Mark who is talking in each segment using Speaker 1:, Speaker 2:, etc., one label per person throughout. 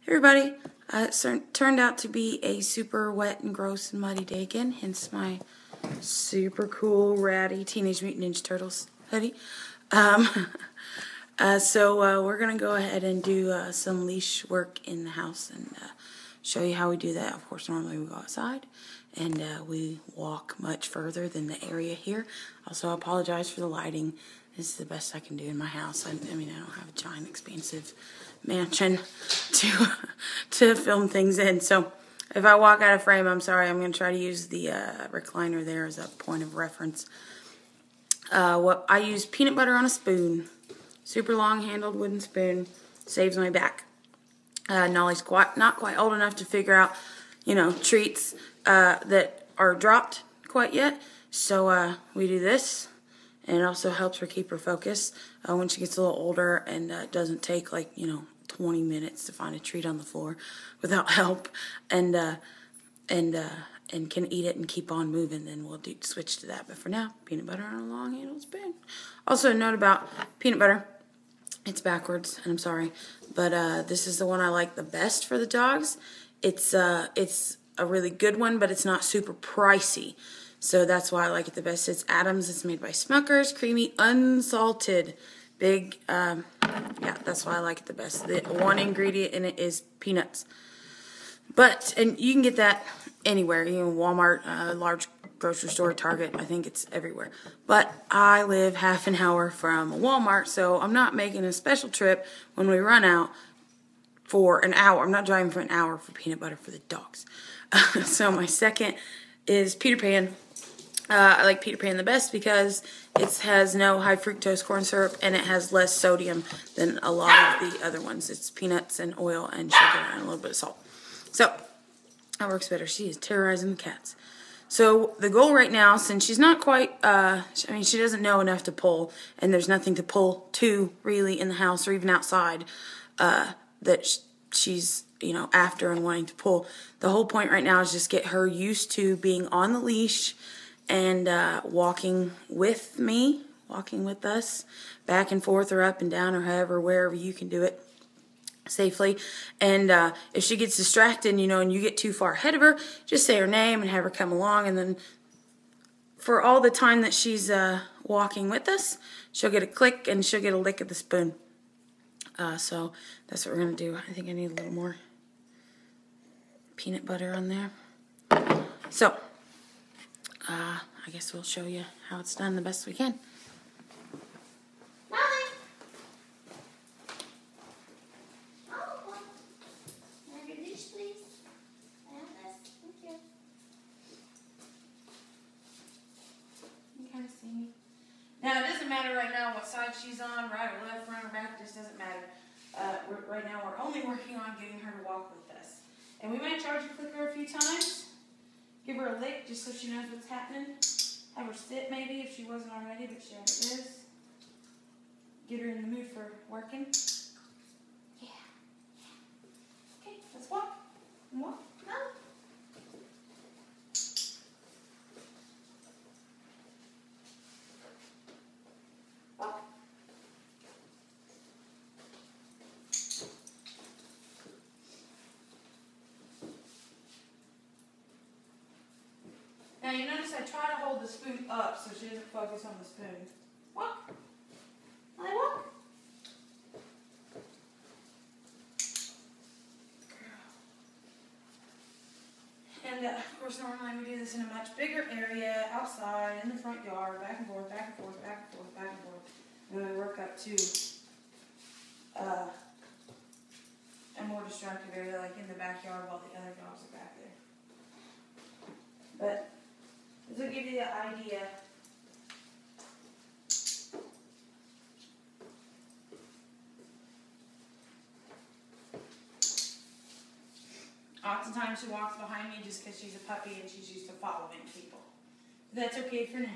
Speaker 1: Everybody, turned out to be a super wet and gross and muddy day again, hence my super cool, ratty Teenage Mutant Ninja Turtles hoodie. So we're going to go ahead and do some leash work in the house and show you how we do that. Of course, normally we go outside and we walk much further than the area here. Also, I apologize for the lighting. This is the best I can do in my house. I mean, I don't have a giant, expansive mansion to film things in. So if I walk out of frame, I'm sorry. I'm going to try to use the recliner there as a point of reference. What I use peanut butter on a spoon. Super long-handled wooden spoon. Saves my back. Nolly's not quite old enough to figure out, treats that are dropped quite yet. So we do this. And it also helps her keep her focus when she gets a little older and doesn't take 20 minutes to find a treat on the floor without help, and can eat it and keep on moving. Then we'll switch to that. But for now, peanut butter on a long-handled spoon. Also, a note about peanut butter. It's backwards, and I'm sorry, but this is the one I like the best for the dogs. It's a really good one, but it's not super pricey. So that's why I like it the best. It's Adams. It's made by Smucker's. Creamy, unsalted. Big, yeah, that's why I like it the best. The one ingredient in it is peanuts. And you can get that anywhere. Walmart, large grocery store, Target. I think it's everywhere. But I live half an hour from Walmart, so I'm not making a special trip when we run out for an hour. I'm not driving for an hour for peanut butter for the dogs. So my second is Peter Pan. I like Peter Pan the best because it has no high fructose corn syrup and it has less sodium than a lot of the other ones. It's peanuts and oil and sugar and a little bit of salt. So that works better. She is terrorizing the cats. So the goal right now, since she's not quite, she doesn't know enough to pull, and there's nothing to pull to really in the house or even outside that she's after and wanting to pull. The whole point right now is just get her used to being on the leash and walking with me, walking with us, back and forth or up and down or however, wherever you can do it safely. And if she gets distracted, and you get too far ahead of her, just say her name and have her come along. And then for all the time that she's walking with us, she'll get a click and she'll get a lick of the spoon. So that's what we're going to do. I think I need a little more peanut butter on there. So I guess we'll show you how it's done the best we can.
Speaker 2: Molly! Oh, have your leash, please. I have this. Thank you.
Speaker 1: You kind of see me. Now, it doesn't matter right now what side she's on, right or left, front or back, it just doesn't matter. Right now, we're only working on getting her to walk with us. And we might charge and click her a few times. Give her a lick just so she knows what's happening. Have her sit maybe if she wasn't already, but she already is. Get her in the mood for working. Yeah. Okay, let's walk. Walk.
Speaker 2: No.
Speaker 1: Walk. Now you notice I try to hold the spoon up so she doesn't focus on the spoon. Walk. I walk. And of course normally we do this in a much bigger area, outside, in the front yard, back and forth, back and forth, back and forth, back and forth. And then we work up to a more destructive area like in the backyard while the other dogs are back there. But this will give you the idea. Oftentimes she walks behind me just because she's a puppy and she's used to following people. That's okay for now.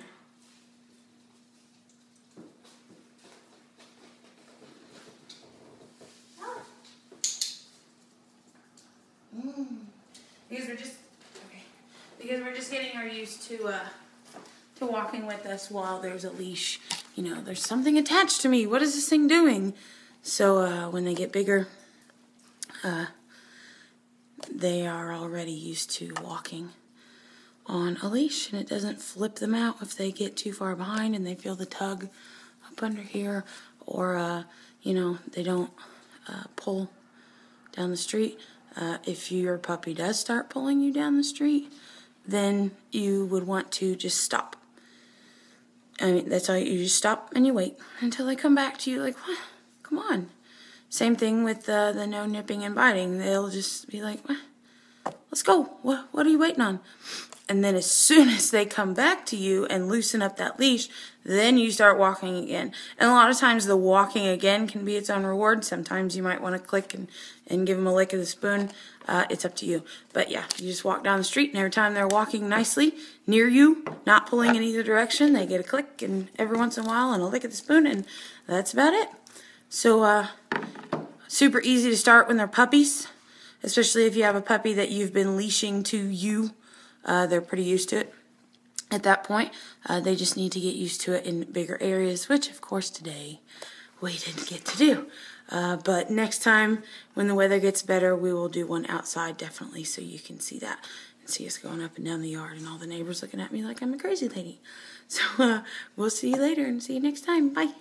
Speaker 1: Because we're just getting her used to walking with us while there's a leash. There's something attached to me. What is this thing doing? So when they get bigger, they are already used to walking on a leash, and it doesn't flip them out if they get too far behind and they feel the tug up under here, or you know, they don't pull down the street. If your puppy does start pulling you down the street, then you would want to just stop. I mean, that's all you just stop and you wait until they come back to you like, what? Come on. Same thing with the no nipping and biting. They'll just be like, what? Let's go. What are you waiting on? And then as soon as they come back to you and loosen up that leash, then you start walking again. And a lot of times the walking again can be its own reward. Sometimes you might want to click and give them a lick of the spoon. It's up to you. But yeah, you just walk down the street, and every time they're walking nicely near you, not pulling in either direction, they get a click and every once in a while and a lick of the spoon, and that's about it. So super easy to start when they're puppies, especially if you have a puppy that you've been leashing to you. They're pretty used to it at that point. They just need to get used to it in bigger areas, which of course today we didn't get to do. But next time when the weather gets better, we will do one outside definitely, so you can see that and see us going up and down the yard and all the neighbors looking at me like I'm a crazy lady. So we'll see you later and see you next time. Bye.